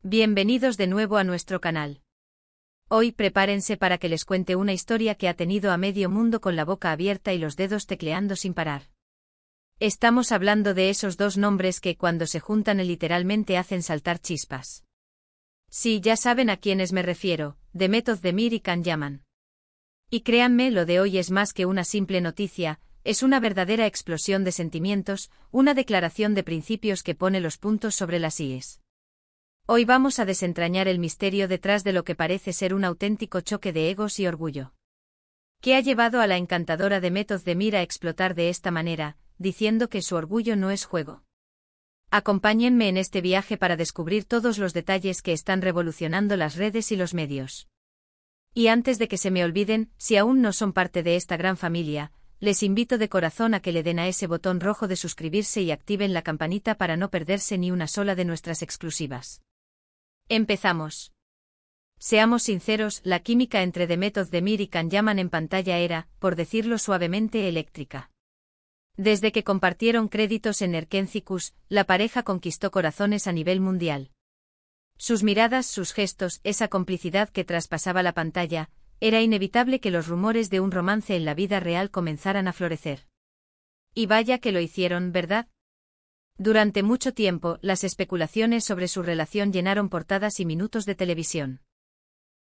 Bienvenidos de nuevo a nuestro canal. Hoy prepárense para que les cuente una historia que ha tenido a medio mundo con la boca abierta y los dedos tecleando sin parar. Estamos hablando de esos dos nombres que cuando se juntan literalmente hacen saltar chispas. Sí, ya saben a quiénes me refiero, Demet Özdemir y Can Yaman. Y créanme, lo de hoy es más que una simple noticia, es una verdadera explosión de sentimientos, una declaración de principios que pone los puntos sobre las íes. Hoy vamos a desentrañar el misterio detrás de lo que parece ser un auténtico choque de egos y orgullo. ¿Qué ha llevado a la encantadora Demet Özdemir a explotar de esta manera, diciendo que su orgullo no es juego? Acompáñenme en este viaje para descubrir todos los detalles que están revolucionando las redes y los medios. Y antes de que se me olviden, si aún no son parte de esta gran familia, les invito de corazón a que le den a ese botón rojo de suscribirse y activen la campanita para no perderse ni una sola de nuestras exclusivas. Empezamos. Seamos sinceros, la química entre Demet Özdemir y Can Yaman en pantalla era, por decirlo suavemente, eléctrica. Desde que compartieron créditos en Erkencikus, la pareja conquistó corazones a nivel mundial. Sus miradas, sus gestos, esa complicidad que traspasaba la pantalla, era inevitable que los rumores de un romance en la vida real comenzaran a florecer. Y vaya que lo hicieron, ¿verdad? Durante mucho tiempo, las especulaciones sobre su relación llenaron portadas y minutos de televisión.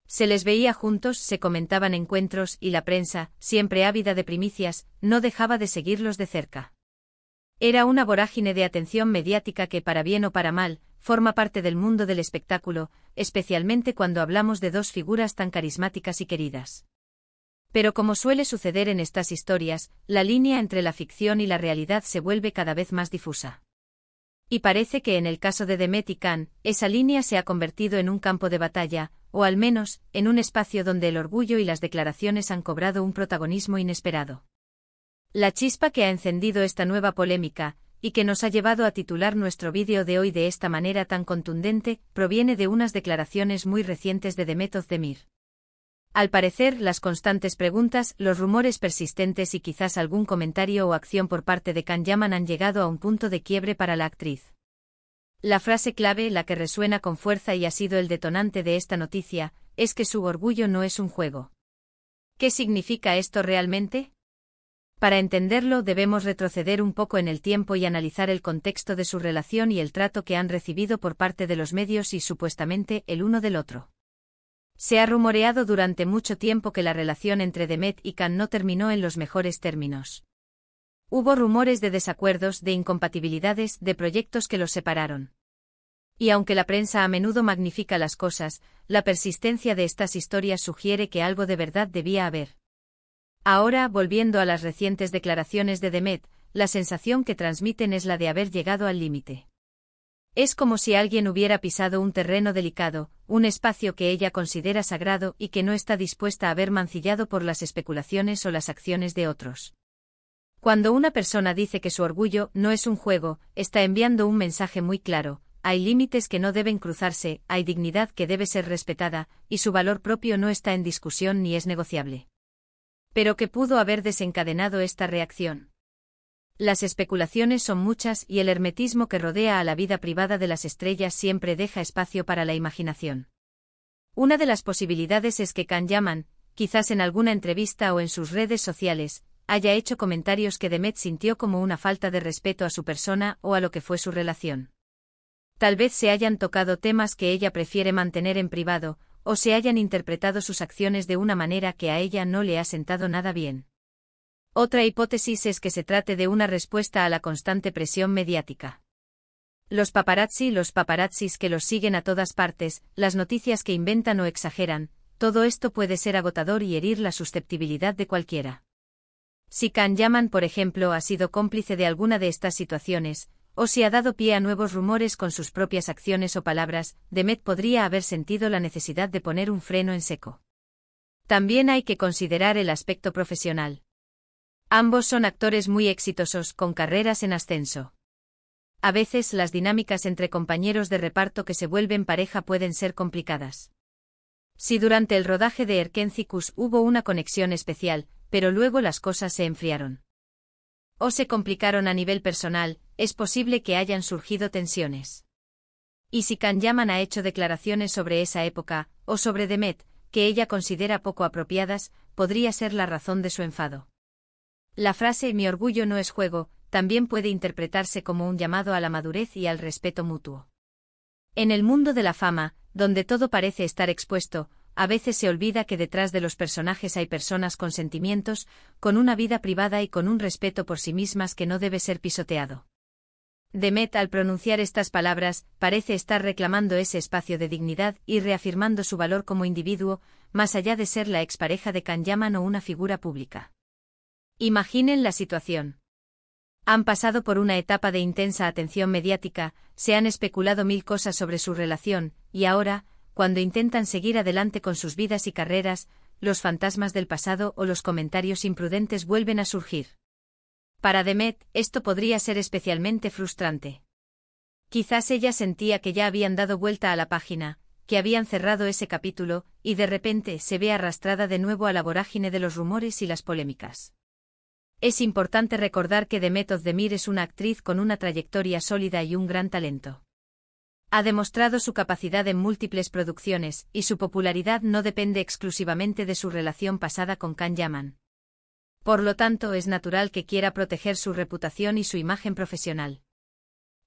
Se les veía juntos, se comentaban encuentros y la prensa, siempre ávida de primicias, no dejaba de seguirlos de cerca. Era una vorágine de atención mediática que, para bien o para mal, forma parte del mundo del espectáculo, especialmente cuando hablamos de dos figuras tan carismáticas y queridas. Pero como suele suceder en estas historias, la línea entre la ficción y la realidad se vuelve cada vez más difusa. Y parece que en el caso de Demet y Can, esa línea se ha convertido en un campo de batalla, o al menos, en un espacio donde el orgullo y las declaraciones han cobrado un protagonismo inesperado. La chispa que ha encendido esta nueva polémica, y que nos ha llevado a titular nuestro vídeo de hoy de esta manera tan contundente, proviene de unas declaraciones muy recientes de Demet Özdemir. Al parecer, las constantes preguntas, los rumores persistentes y quizás algún comentario o acción por parte de Can Yaman han llegado a un punto de quiebre para la actriz. La frase clave, la que resuena con fuerza y ha sido el detonante de esta noticia, es que su orgullo no es un juego. ¿Qué significa esto realmente? Para entenderlo debemos retroceder un poco en el tiempo y analizar el contexto de su relación y el trato que han recibido por parte de los medios y supuestamente el uno del otro. Se ha rumoreado durante mucho tiempo que la relación entre Demet y Can no terminó en los mejores términos. Hubo rumores de desacuerdos, de incompatibilidades, de proyectos que los separaron. Y aunque la prensa a menudo magnifica las cosas, la persistencia de estas historias sugiere que algo de verdad debía haber. Ahora, volviendo a las recientes declaraciones de Demet, la sensación que transmiten es la de haber llegado al límite. Es como si alguien hubiera pisado un terreno delicado, un espacio que ella considera sagrado y que no está dispuesta a ver mancillado por las especulaciones o las acciones de otros. Cuando una persona dice que su orgullo no es un juego, está enviando un mensaje muy claro: hay límites que no deben cruzarse, hay dignidad que debe ser respetada, y su valor propio no está en discusión ni es negociable. ¿Pero qué pudo haber desencadenado esta reacción? Las especulaciones son muchas y el hermetismo que rodea a la vida privada de las estrellas siempre deja espacio para la imaginación. Una de las posibilidades es que Can Yaman, quizás en alguna entrevista o en sus redes sociales, haya hecho comentarios que Demet sintió como una falta de respeto a su persona o a lo que fue su relación. Tal vez se hayan tocado temas que ella prefiere mantener en privado, o se hayan interpretado sus acciones de una manera que a ella no le ha sentado nada bien. Otra hipótesis es que se trate de una respuesta a la constante presión mediática. Los paparazzis que los siguen a todas partes, las noticias que inventan o exageran, todo esto puede ser agotador y herir la susceptibilidad de cualquiera. Si Can Yaman, por ejemplo, ha sido cómplice de alguna de estas situaciones, o si ha dado pie a nuevos rumores con sus propias acciones o palabras, Demet podría haber sentido la necesidad de poner un freno en seco. También hay que considerar el aspecto profesional. Ambos son actores muy exitosos, con carreras en ascenso. A veces las dinámicas entre compañeros de reparto que se vuelven pareja pueden ser complicadas. Si durante el rodaje de Erkencikus hubo una conexión especial, pero luego las cosas se enfriaron o se complicaron a nivel personal, es posible que hayan surgido tensiones. Y si Can Yaman ha hecho declaraciones sobre esa época, o sobre Demet, que ella considera poco apropiadas, podría ser la razón de su enfado. La frase «mi orgullo no es juego» también puede interpretarse como un llamado a la madurez y al respeto mutuo. En el mundo de la fama, donde todo parece estar expuesto, a veces se olvida que detrás de los personajes hay personas con sentimientos, con una vida privada y con un respeto por sí mismas que no debe ser pisoteado. Demet, al pronunciar estas palabras, parece estar reclamando ese espacio de dignidad y reafirmando su valor como individuo, más allá de ser la expareja de Can Yaman o una figura pública. Imaginen la situación. Han pasado por una etapa de intensa atención mediática, se han especulado mil cosas sobre su relación, y ahora, cuando intentan seguir adelante con sus vidas y carreras, los fantasmas del pasado o los comentarios imprudentes vuelven a surgir. Para Demet, esto podría ser especialmente frustrante. Quizás ella sentía que ya habían dado vuelta a la página, que habían cerrado ese capítulo, y de repente se ve arrastrada de nuevo a la vorágine de los rumores y las polémicas. Es importante recordar que Demet Özdemir es una actriz con una trayectoria sólida y un gran talento. Ha demostrado su capacidad en múltiples producciones, y su popularidad no depende exclusivamente de su relación pasada con Can Yaman. Por lo tanto, es natural que quiera proteger su reputación y su imagen profesional.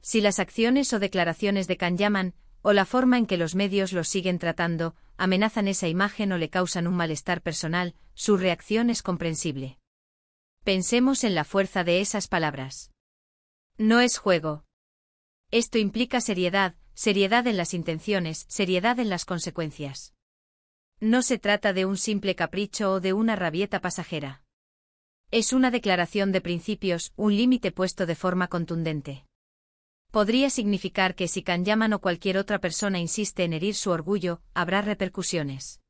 Si las acciones o declaraciones de Can Yaman, o la forma en que los medios los siguen tratando, amenazan esa imagen o le causan un malestar personal, su reacción es comprensible. Pensemos en la fuerza de esas palabras. No es juego. Esto implica seriedad, seriedad en las intenciones, seriedad en las consecuencias. No se trata de un simple capricho o de una rabieta pasajera. Es una declaración de principios, un límite puesto de forma contundente. Podría significar que si Can Yaman o cualquier otra persona insiste en herir su orgullo, habrá repercusiones.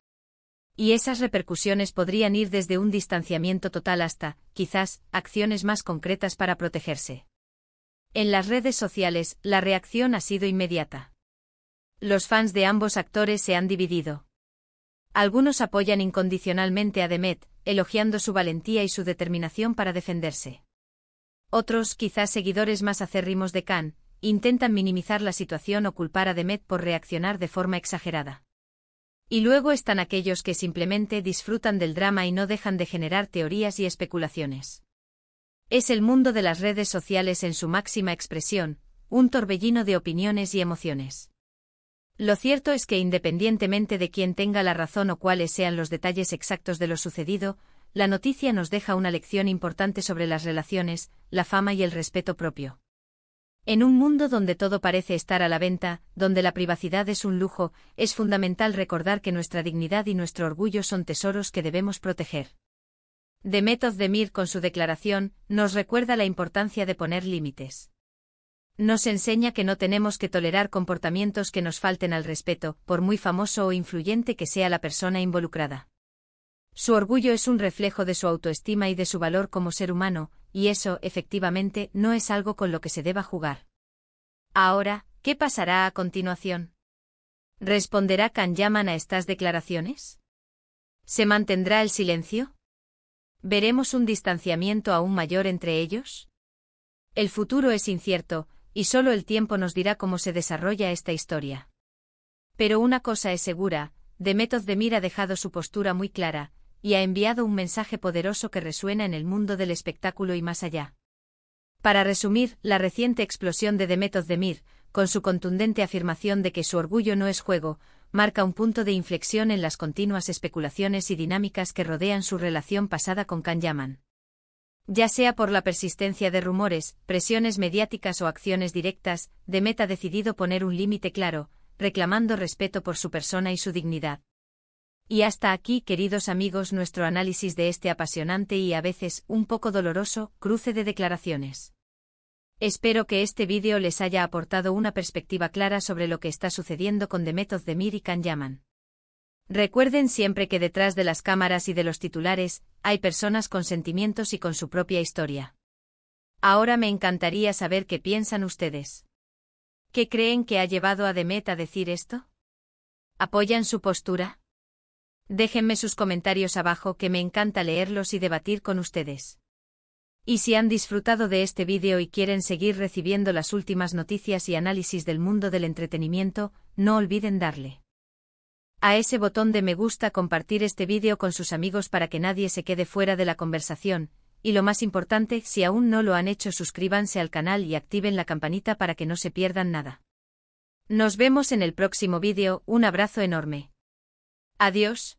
Y esas repercusiones podrían ir desde un distanciamiento total hasta, quizás, acciones más concretas para protegerse. En las redes sociales, la reacción ha sido inmediata. Los fans de ambos actores se han dividido. Algunos apoyan incondicionalmente a Demet, elogiando su valentía y su determinación para defenderse. Otros, quizás seguidores más acérrimos de Can, intentan minimizar la situación o culpar a Demet por reaccionar de forma exagerada. Y luego están aquellos que simplemente disfrutan del drama y no dejan de generar teorías y especulaciones. Es el mundo de las redes sociales en su máxima expresión, un torbellino de opiniones y emociones. Lo cierto es que independientemente de quién tenga la razón o cuáles sean los detalles exactos de lo sucedido, la noticia nos deja una lección importante sobre las relaciones, la fama y el respeto propio. En un mundo donde todo parece estar a la venta, donde la privacidad es un lujo, es fundamental recordar que nuestra dignidad y nuestro orgullo son tesoros que debemos proteger. Demet Özdemir, con su declaración, nos recuerda la importancia de poner límites. Nos enseña que no tenemos que tolerar comportamientos que nos falten al respeto, por muy famoso o influyente que sea la persona involucrada. Su orgullo es un reflejo de su autoestima y de su valor como ser humano, y eso, efectivamente, no es algo con lo que se deba jugar. Ahora, ¿qué pasará a continuación? ¿Responderá Can Yaman a estas declaraciones? ¿Se mantendrá el silencio? ¿Veremos un distanciamiento aún mayor entre ellos? El futuro es incierto, y solo el tiempo nos dirá cómo se desarrolla esta historia. Pero una cosa es segura, Demet Özdemir ha dejado su postura muy clara, y ha enviado un mensaje poderoso que resuena en el mundo del espectáculo y más allá. Para resumir, la reciente explosión de Demet Özdemir, con su contundente afirmación de que su orgullo no es juego, marca un punto de inflexión en las continuas especulaciones y dinámicas que rodean su relación pasada con Can Yaman. Ya sea por la persistencia de rumores, presiones mediáticas o acciones directas, Demet ha decidido poner un límite claro, reclamando respeto por su persona y su dignidad. Y hasta aquí, queridos amigos, nuestro análisis de este apasionante y a veces un poco doloroso cruce de declaraciones. Espero que este vídeo les haya aportado una perspectiva clara sobre lo que está sucediendo con Demet Özdemir y Can Yaman. Recuerden siempre que detrás de las cámaras y de los titulares, hay personas con sentimientos y con su propia historia. Ahora me encantaría saber qué piensan ustedes. ¿Qué creen que ha llevado a Demet a decir esto? ¿Apoyan su postura? Déjenme sus comentarios abajo, que me encanta leerlos y debatir con ustedes. Y si han disfrutado de este vídeo y quieren seguir recibiendo las últimas noticias y análisis del mundo del entretenimiento, no olviden darle a ese botón de me gusta, compartir este vídeo con sus amigos para que nadie se quede fuera de la conversación, y lo más importante, si aún no lo han hecho, suscríbanse al canal y activen la campanita para que no se pierdan nada. Nos vemos en el próximo vídeo, un abrazo enorme. Adiós.